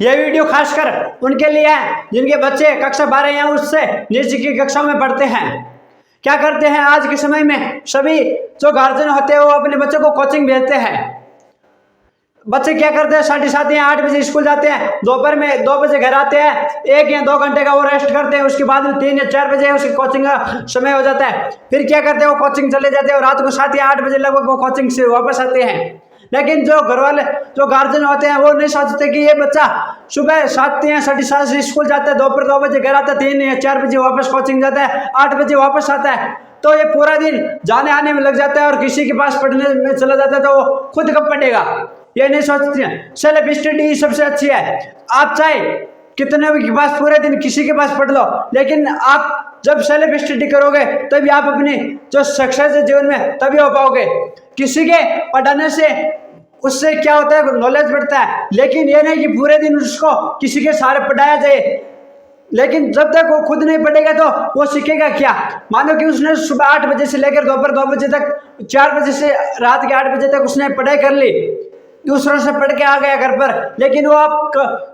यह वीडियो खासकर उनके लिए है जिनके बच्चे कक्षा 12 या उससे नीचे की कक्षा में पढ़ते हैं। क्या करते हैं आज के समय में सभी जो गार्जियन होते हैं वो अपने बच्चों को कोचिंग भेजते हैं। बच्चे क्या करते हैं 7:30 या 8 बजे स्कूल जाते हैं, दोपहर में 2 बजे घर आते हैं, 1 या 2 घंटे का वो रेस्ट करते हैं, उसके बाद में 3 या 4 बजे उसकी कोचिंग का समय हो जाता है। फिर क्या करते हैं वो कोचिंग चले जाते हैं और रात को 7 या 8 बजे लगभग वो कोचिंग से वापस आते हैं। लेकिन जो घर वाले जो गार्जियन होते हैं वो नहीं सोचते कि ये बच्चा सुबह 7 या 7:30 से स्कूल जाता है, दोपहर 2 बजे घर आता है, 3 या 4 बजे वापस कोचिंग जाता है, 8 बजे वापस आता है, तो ये पूरा दिन जाने आने में लग जाता है और किसी के पास पढ़ने में चला जाता है तो वो खुद कब पढ़ेगा ये नहीं सोचते हैं। सेल्फ स्टडी सबसे अच्छी है। आप चाहे कितने के पास पूरे दिन किसी के पास पढ़ लो, लेकिन आप जब सेल्फ स्टडी करोगे तभी आप अपनी जो सक्सेस है जीवन में तभी हो पाओगे। किसी के पढ़ाने से उससे क्या होता है नॉलेज बढ़ता है, लेकिन ये नहीं कि पूरे दिन उसको किसी के सहारे पढ़ाया जाए। लेकिन जब तक वो खुद नहीं पढ़ेगा तो वो सीखेगा क्या। मानो कि उसने सुबह 8 बजे से लेकर दोपहर 2 बजे तक, 4 बजे से रात के 8 बजे तक उसने पढ़ाई कर ली, दूसरों से पढ़ के आ गया घर पर, लेकिन वो आप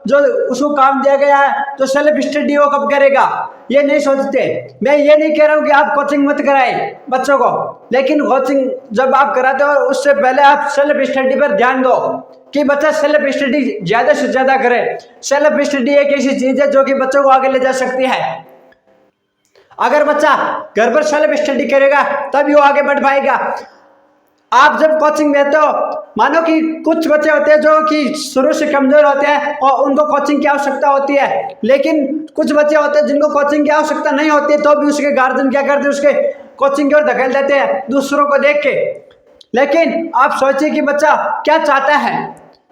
जो उसको काम दिया गया है तो सेल्फ स्टडी वो कब करेगा ये नहीं सोचते। मैं ये नहीं कह रहा हूँ कि आप कोचिंग मत कराएं बच्चों को, लेकिन कोचिंग जब आप कराते हो उससे पहले आप सेल्फ स्टडी पर ध्यान दो कि बच्चा सेल्फ स्टडी ज्यादा से ज्यादा करे। सेल्फ स्टडी एक ऐसी चीज है जो कि बच्चों को आगे ले जा सकती है। अगर बच्चा घर पर सेल्फ स्टडी करेगा तभी वो आगे बढ़ पाएगा। आप जब कोचिंग देते हो, मानो कि कुछ बच्चे होते हैं जो कि शुरू से कमजोर होते हैं और उनको कोचिंग की आवश्यकता होती है, लेकिन कुछ बच्चे होते हैं जिनको कोचिंग की आवश्यकता नहीं होती तो भी उसके गार्जियन क्या करते हैं उसके कोचिंग की ओर धकेल देते हैं दूसरों को देख के। लेकिन आप सोचिए कि बच्चा क्या चाहता है।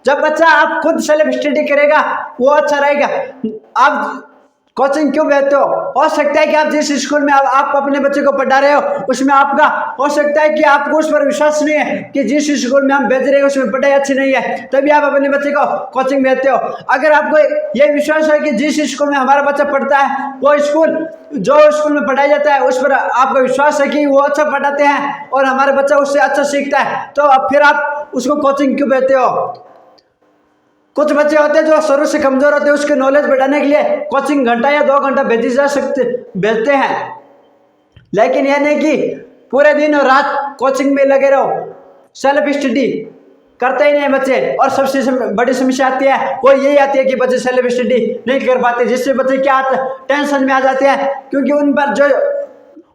जब बच्चा आप खुद सेल्फ स्टडी करेगा वो अच्छा रहेगा। आप कोचिंग क्यों भेजते हो सकता है कि आप जिस स्कूल में आप अपने बच्चे को पढ़ा रहे हो उसमें आपका हो सकता है कि आपको उस पर विश्वास नहीं है कि जिस स्कूल में हम भेज रहे हैं उसमें पढ़ाई अच्छी नहीं है, तभी आप अपने बच्चे को कोचिंग भेजते हो। अगर आपको यह विश्वास है कि जिस स्कूल में हमारा बच्चा पढ़ता है वो स्कूल जो स्कूल में पढ़ाया जाता है उस पर आपका विश्वास है कि वो अच्छा पढ़ाते हैं और हमारा बच्चा उससे अच्छा सीखता है, तो फिर आप उसको कोचिंग क्यों भेजते हो। कुछ बच्चे होते हैं जो शुरू से कमजोर होते हैं, उसके नॉलेज बढ़ाने के लिए कोचिंग घंटा या 2 घंटा भेजते हैं, लेकिन यह नहीं कि पूरे दिन और रात कोचिंग में लगे रहो। सेल्फ स्टडी करते ही नहीं बच्चे, और सबसे बड़ी समस्या आती है वो यही आती है कि बच्चे सेल्फ स्टडी नहीं कर पाते, जिससे बच्चे क्या टेंशन में आ जाते हैं, क्योंकि उन पर जो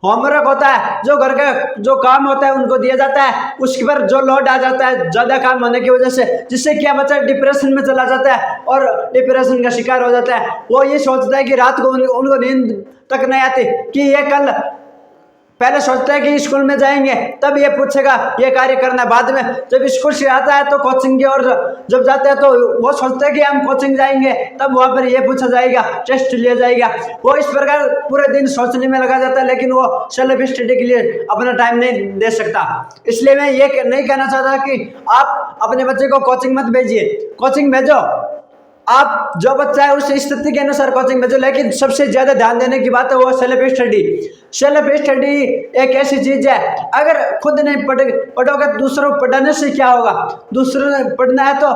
होमवर्क होता है, जो घर का जो काम होता है उनको दिया जाता है, उसके पर जो लोड आ जाता है ज़्यादा काम होने की वजह से, जिससे क्या बच्चा डिप्रेशन में चला जाता है और डिप्रेशन का शिकार हो जाता है। वो ये सोचता है कि रात को उनको नींद तक नहीं आती कि ये कल पहले सोचता है कि स्कूल में जाएंगे तब ये पूछेगा ये कार्य करना, बाद में जब स्कूल से आता है तो कोचिंग की और जब जाता है तो वो सोचता है कि हम कोचिंग जाएंगे तब वहाँ पर ये पूछा जाएगा, टेस्ट लिया जाएगा। वो इस प्रकार पूरे दिन सोचने में लगा जाता है, लेकिन वो सेल्फ स्टडी के लिए अपना टाइम नहीं दे सकता। इसलिए मैं ये नहीं कहना चाहता कि आप अपने बच्चे को कोचिंग मत भेजिए, कोचिंग भेजो, आप जो बच्चा है उस स्थिति के अनुसार कोचिंग भेजो, लेकिन सबसे ज्यादा ध्यान देने की बात है वो सेल्फ स्टडी। सेल्फ स्टडी एक ऐसी चीज है, अगर खुद नहीं पढ़ोगे दूसरों को पढ़ाने से क्या होगा। दूसरों ने पढ़ना है तो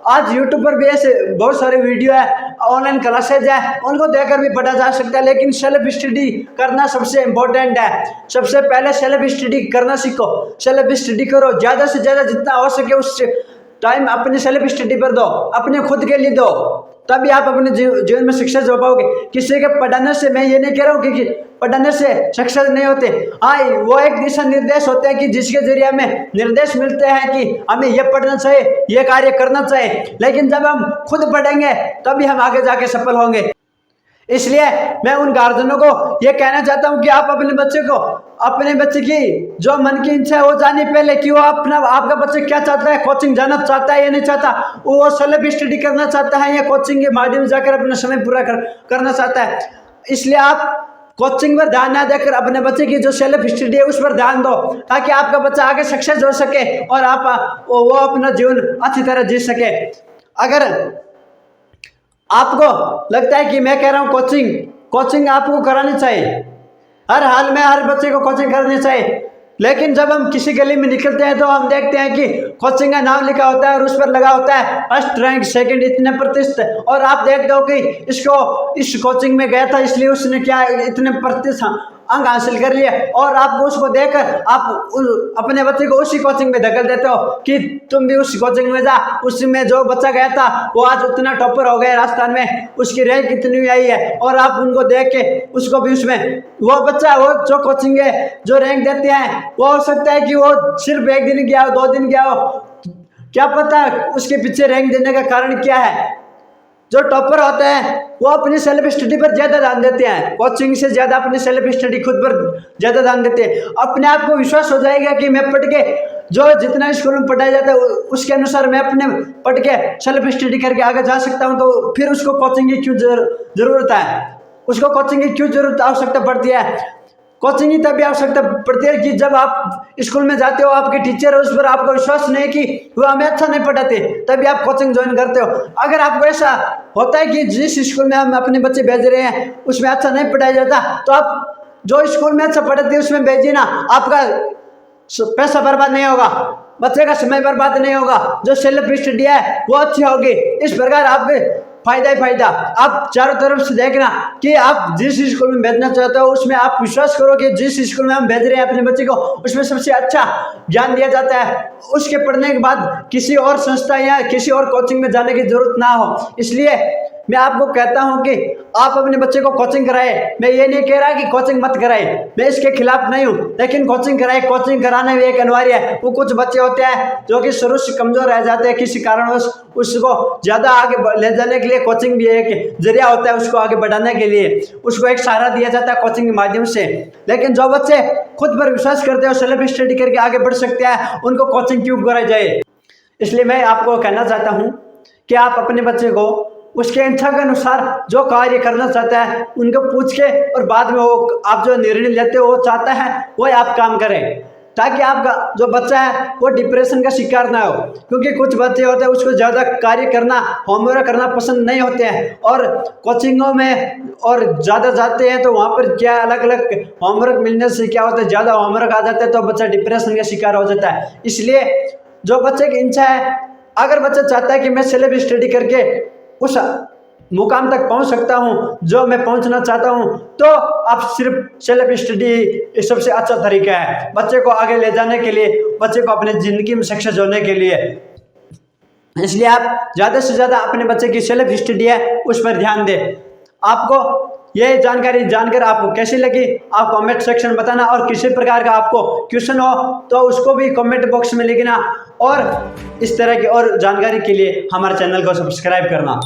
आज यूट्यूब पर भी ऐसे बहुत सारे वीडियो है, ऑनलाइन क्लासेज है, उनको देखकर भी पढ़ा जा सकता है, लेकिन सेल्फ स्टडी करना सबसे इम्पोर्टेंट है। सबसे पहले सेल्फ स्टडी करना सीखो, सेल्फ स्टडी करो, ज्यादा से ज्यादा जितना हो सके उस टाइम अपने सेल्फ स्टडी पर दो, अपने खुद के लिए दो, तभी आप अपने जीवन में सक्सेस हो पाओगे। किसी के पढ़ाने से मैं ये नहीं कह रहा हूँ कि पढ़ाने से सक्सेस नहीं होते, हाँ वो एक दिशा निर्देश होते हैं कि जिसके जरिए हमें निर्देश मिलते हैं कि हमें ये पढ़ना चाहिए, ये कार्य करना चाहिए, लेकिन जब हम खुद पढ़ेंगे तभी हम आगे जाके सफल होंगे। इसलिए मैं उन गार्जियनों को ये कहना चाहता हूँ कि आप अपने बच्चे की जो मन की इच्छा है वो जानिए पहले कि वो आपका बच्चा क्या चाहता है, कोचिंग जाना चाहता है या नहीं चाहता, वो सेल्फ स्टडी करना चाहता है या कोचिंग के माध्यम से जाकर अपना समय पूरा करना चाहता है। इसलिए आप कोचिंग पर ध्यान ना देकर अपने बच्चे की जो सेल्फ स्टडी है उस पर ध्यान दो, ताकि आपका बच्चा आगे सक्सेस हो सके और वो अपना जीवन अच्छी तरह जी सके। अगर आपको लगता है कि मैं कह रहा हूँ कोचिंग आपको करानी चाहिए, हर हाल में हर बच्चे को कोचिंग करनी चाहिए, लेकिन जब हम किसी गली में निकलते हैं तो हम देखते हैं कि कोचिंग का नाम लिखा होता है और उस पर लगा होता है फर्स्ट रैंक, सेकंड, इतने प्रतिशत। और आप देखते हो कि इसको इस कोचिंग में गया था इसलिए उसने क्या इतने प्रतिशत अंक हासिल कर लिए, और आपको उसको देखकर आप अपने बच्चे को उसी कोचिंग में धकेल देते हो कि तुम भी उस कोचिंग में जा। उसमें जो बच्चा गया था वो आज उतना टॉपर हो गया राजस्थान में, उसकी रैंक इतनी आई है, और आप उनको देख के उसको भी उसमें वो बच्चा वो जो कोचिंग है जो रैंक देते हैं वो हो सकता है कि वो सिर्फ एक दिन गया हो, 2 दिन गया हो, क्या पता उसके पीछे रैंक देने का कारण क्या है। जो टॉपर होते हैं वो अपनी सेल्फ स्टडी पर ज़्यादा ध्यान देते हैं, कोचिंग से ज़्यादा अपनी सेल्फ स्टडी खुद पर ज़्यादा ध्यान देते हैं। अपने आप को विश्वास हो जाएगा कि मैं पढ़ के जो जितना स्कूल में पढ़ाया जाता है उसके अनुसार मैं अपने पढ़ के सेल्फ स्टडी करके आगे जा सकता हूँ, तो फिर उसको कोचिंग की क्यों जरूरत है, उसको कोचिंग की क्यों जरूरत आवश्यकता पड़ती है। कोचिंग की तभी आवश्यकता पड़ती है कि जब आप स्कूल में जाते हो, आपके टीचर उस पर आपको विश्वास नहीं कि वो हमें अच्छा नहीं पढ़ाते, तभी आप कोचिंग ज्वाइन करते हो। अगर आपको ऐसा होता है कि जिस स्कूल में हम अपने बच्चे भेज रहे हैं उसमें अच्छा नहीं पढ़ाया जाता, तो आप जो स्कूल में अच्छा पढ़ाते हैं उसमें भेजिए ना, आपका पैसा बर्बाद नहीं होगा, बच्चे का समय बर्बाद नहीं होगा, जो सेल्फ स्टडी है वो अच्छी होगी। इस प्रकार आपके फायदा ही फायदा। आप चारों तरफ से देखना कि आप जिस स्कूल में भेजना चाहते हो उसमें आप विश्वास करो कि जिस स्कूल में हम भेज रहे हैं अपने बच्चे को उसमें सबसे अच्छा ज्ञान दिया जाता है, उसके पढ़ने के बाद किसी और संस्था या किसी और कोचिंग में जाने की जरूरत ना हो। इसलिए मैं आपको कहता हूं कि आप अपने बच्चे को कोचिंग कराए। मैं ये नहीं कह रहा कि कोचिंग मत कराए, मैं इसके खिलाफ नहीं हूं, लेकिन कोचिंग कराए। कोचिंग कराना भी एक अनिवार्य है। वो कुछ बच्चे होते हैं जो कि शुरू से कमजोर रह जाते हैं किसी कारणवश, उसको ज़्यादा आगे ले जाने के लिए कोचिंग भी एक जरिया होता है, उसको आगे बढ़ाने के लिए उसको एक सहारा दिया जाता है कोचिंग के माध्यम से। लेकिन जो बच्चे खुद पर विश्वास करते हैं, सेल्फ स्टडी करके आगे बढ़ सकते हैं, उनको कोचिंग क्यों कराई जाए। इसलिए मैं आपको कहना चाहता हूँ कि आप अपने बच्चे को उसके इच्छा के अनुसार जो कार्य करना चाहता है उनको पूछ के और बाद में वो आप जो निर्णय लेते हो वो चाहता है वो आप काम करें, ताकि आपका जो बच्चा है वो डिप्रेशन का शिकार ना हो। क्योंकि कुछ बच्चे होते हैं उसको ज़्यादा कार्य करना, होमवर्क करना पसंद नहीं होते हैं, और कोचिंगों में और ज़्यादा जाते हैं तो वहाँ पर क्या अलग अलग होमवर्क मिलने से क्या होता है, ज़्यादा होमवर्क आ जाता है तो बच्चा डिप्रेशन का शिकार हो जाता है। इसलिए जो बच्चे की इच्छा है, अगर बच्चा चाहता है कि मैं सेल्फ स्टडी करके उस मुकाम तक पहुंच सकता हूं जो मैं पहुंचना चाहता हूं, तो आप सिर्फ सेल्फ स्टडी सबसे अच्छा तरीका है बच्चे को आगे ले जाने के लिए, बच्चे को अपने ज़िंदगी में सक्सेस होने के लिए। इसलिए आप ज़्यादा से ज़्यादा अपने बच्चे की सेल्फ स्टडी है उस पर ध्यान दें। आपको यह जानकारी जानकर आपको कैसी लगी आप कमेंट सेक्शन में बताना, और किसी प्रकार का आपको क्वेश्चन हो तो उसको भी कमेंट बॉक्स में लिखना, और इस तरह की और जानकारी के लिए हमारे चैनल को सब्सक्राइब करना।